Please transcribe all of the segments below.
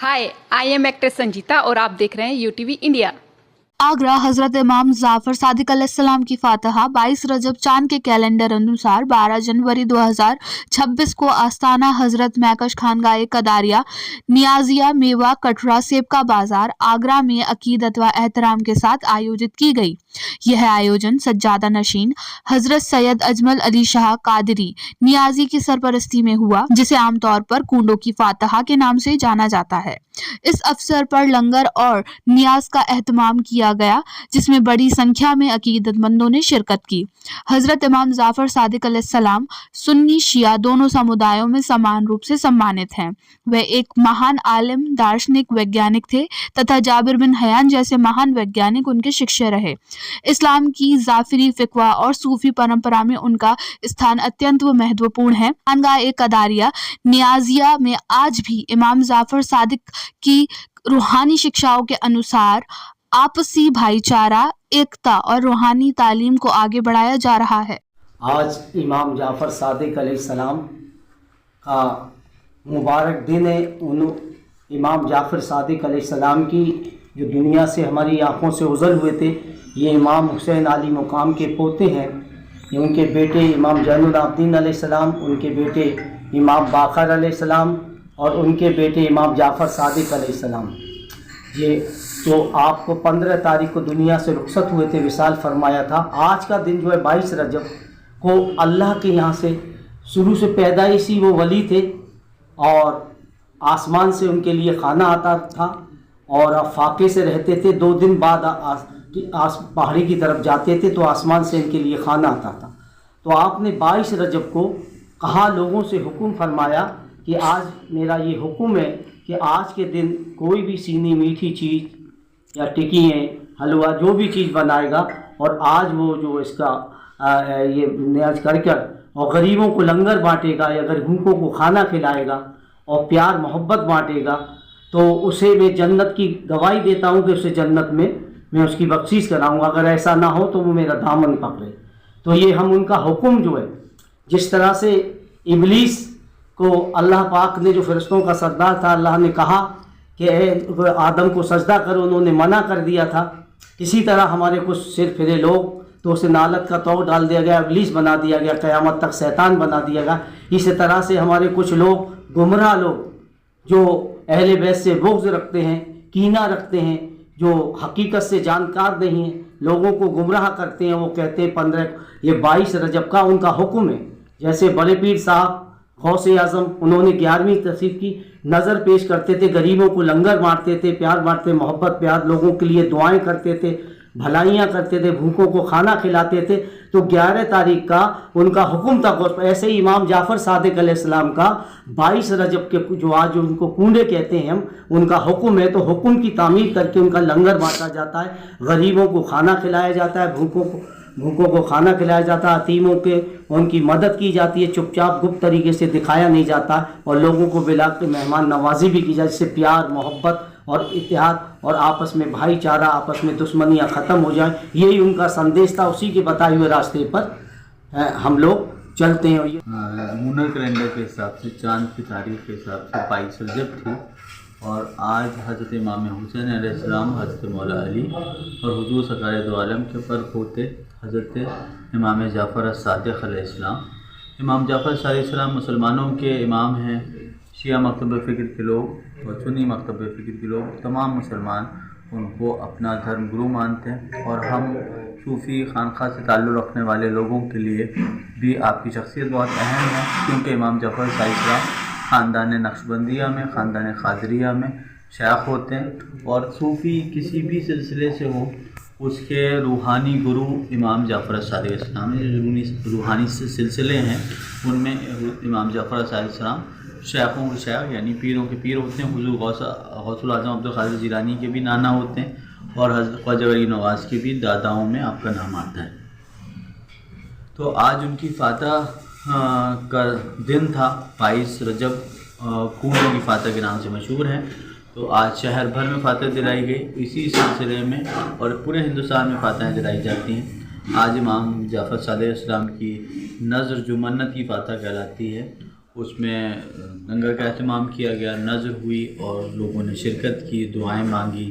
Hi, I am actress Sanjita और आप देख रहे हैं यूटीवी इंडिया। आगरा हजरत इमाम जाफर सादिक अलैहिस्सलाम की फातहा 22 रजब चांद के कैलेंडर अनुसार 12 जनवरी 2026 को आस्थाना हजरत मैकश खानगाह कदारिया नियाजिया मेवा कटरा सेब का बाजार आगरा में अकीदत व एहतराम के साथ आयोजित की गई। यह आयोजन सज्जादा नशीन हजरत सैयद अजमल अली शाह कादरी नियाजी की सरपरस्ती में हुआ, जिसे आमतौर पर कूंडों की फातहा के नाम से जाना जाता है। इस अवसर पर लंगर और नियाज का एहतमाम किया गया, जिसमें बड़ी संख्या में अकीदतमंदों ने शिरकत की। हजरत इमाम जाफर सादिक अलैहिस्सलाम सुन्नी शिया दोनों समुदायों में समान रूप से सम्मानित हैं। वे एक महान आलिम, दार्शनिक, वैज्ञानिक थे तथा जाबिर बिन हयान जैसे महान वैज्ञानिक उनके शिष्य रहे। इस्लाम की जाफरी फिकवा और सूफी परंपरा में उनका स्थान अत्यंत महत्वपूर्ण है। खानगाह कदारिया नियाजिया में आज भी इमाम जाफर सादिक की रूहानी शिक्षाओं के अनुसार आपसी भाईचारा, एकता और रूहानी तालीम को आगे बढ़ाया जा रहा है। आज इमाम जाफ़र सादिक अलैहिस्सलाम का मुबारक दिन है। इमाम जाफ़र सादिक अलैहिस्सलाम की जो दुनिया से हमारी आँखों से गुज़र हुए थे, ये इमाम हुसैन अली मुकाम के पोते हैं। ये उनके बेटे इमाम ज़ैनुल आबिदीन अलैहिस्सलाम, उनके बेटे इमाम बाकर अलैहिस्सलाम और उनके बेटे इमाम जाफ़र सादिक अलैहिस्सलाम। ये तो आपको 15 तारीख को दुनिया से रुखसत हुए थे, विसाल फरमाया था। आज का दिन जो है 22 रजब को अल्लाह के यहाँ से शुरू से पैदाइशी वो वली थे और आसमान से उनके लिए खाना आता था और फाके से रहते थे। 2 दिन बाद पहाड़ी की तरफ जाते थे तो आसमान से इनके लिए खाना आता था। तो आपने 22 रजब को कहा, लोगों से हुक्म फरमाया कि आज मेरा ये हुक्म है कि आज के दिन कोई भी सीनी मीठी चीज़ या टिकियाँ, हलवा, जो भी चीज़ बनाएगा और आज वो जो इसका ये न्याज कर और गरीबों को लंगर बांटेगा या भूखों को खाना खिलाएगा और प्यार मोहब्बत बांटेगा, तो उसे मैं जन्नत की गवाही देता हूँ कि उसे जन्नत में मैं उसकी बख्शीश कराऊँगा। अगर ऐसा ना हो तो वो मेरा दामन पकड़े। तो ये हम उनका हुक्म जो है, जिस तरह से इबलीस को अल्लाह पाक ने, जो फरिश्तों का सरदार था, अल्लाह ने कहा कि आदम को सजदा करो, उन्होंने मना कर दिया था। इसी तरह हमारे कुछ सिर फिरे लोग, तो उसे नालत का तौर डाल दिया गया, इबलीस बना दिया गया, क़यामत तक शैतान बना दिया गया। इसी तरह से हमारे कुछ लोग, गुमराह लोग, जो अहले बैत से बुग़्ज़ रखते हैं, कीना रखते हैं, जो हकीकत से जानकार नहीं हैं, लोगों को गुमराह करते हैं। वो कहते हैं 22 रजब का उनका हुक्म है। जैसे बड़े पीर साहब गौसे आज़म, उन्होंने 11वीं तस्वीर की नज़र पेश करते थे, गरीबों को लंगर बांटते थे, प्यार बांटते, मोहब्बत प्यार, लोगों के लिए दुआएं करते थे, भलाइयाँ करते थे, भूखों को खाना खिलाते थे। तो 11 तारीख का उनका हुक्म था। ऐसे ही इमाम जाफ़र सादिक अलैहिस्सलाम का 22 रजब के जो आज उनको कूंडे कहते हैं हम, उनका हुक्म है। तो हुक्म की तामीर करके उनका लंगर बांटा जाता है, गरीबों को खाना खिलाया जाता है, भूखों को खाना खिलाया जाता है, यतीमों के उनकी मदद की जाती है, चुपचाप गुप्त तरीके से दिखाया नहीं जाता, और लोगों को बिला के मेहमान नवाजी भी की जाती है, जिससे प्यार, मोहब्बत और इत्तेहाद और आपस में भाईचारा, आपस में दुश्मनियाँ ख़त्म हो जाए। यही उनका संदेश था। उसी के बताए हुए रास्ते पर हम लोग चलते हैं। लूनर कैलेंडर के हिसाब से, चांद की तारीख के हिसाब से 22 रजब थी और आज हज़रत इमाम हुसैन अलैहिस्सलाम, हज़रत मौला अली और हुज़ूर सरकार दो आलम के पर पोते हज़रत इमाम जाफ़र सादिक अलैहिस्सलाम। इमाम जाफ़र अलैहिस्सलाम मुसलमानों के इमाम हैं। शिया मकतब फ़िक्र के लोग और सुन्नी मकतब फ़िक्र के लोग, तमाम मुसलमान उनको अपना धर्म गुरु मानते हैं। और हम सूफ़ी खानक़ाह से ताल्लुक़ रखने वाले लोगों के लिए भी आपकी शख्सियत बहुत अहम है, क्योंकि इमाम जाफ़र अलैहिस्सलाम ख़ानदान नक्शबंदिया में, ख़ानदान क़ादरिया में शेख होते हैं। और सूफ़ी किसी भी सिलसिले से हो, उसके रूहानी गुरु इमाम जाफ़र सादिक अलैहिस्सलाम हैं। रूहानी सिलसिले हैं, उनमें इमाम जाफ़र सादिक अलैहिस्सलाम शेखों के शेख यानी पीरों के पीर होते हैं। हुज़ूर गौसुल आज़म अब्दुल क़ादिर जिलानी के भी नाना होते हैं और हज़रत ख्वाजा गरीब नवाज़ के भी दादाओं में आपका नाम आता है। तो आज उनकी फातह का दिन था। 22 रजब कूंडों की फातह के नाम से मशहूर है। तो आज शहर भर में फातह दिलाई गई, इसी सिलसिले में और पूरे हिंदुस्तान में फातहें दिलाई जाती हैं। आज इमाम जाफ़र सादिक अलैहिस्सलाम की नज़र जो मन्नत की फातह कहलाती है, اس میں لنگر کا اہتمام کیا گیا، نظر ہوئی اور لوگوں نے شرکت کی، دعائیں مانگی،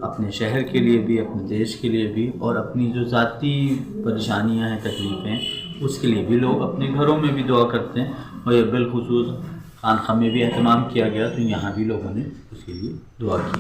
اپنے شہر کے لیے بھی، اپنے دیش کے لیے بھی، اور اپنی جو ذاتی پریشانیاں ہیں، تکلیفیں، اس کے لیے بھی لوگ اپنے گھروں میں بھی دعا کرتے ہیں، اور یہ بالخصوص خانقاہ میں بھی اہتمام کیا گیا تو یہاں بھی لوگوں نے اس کے لیے دعا کی۔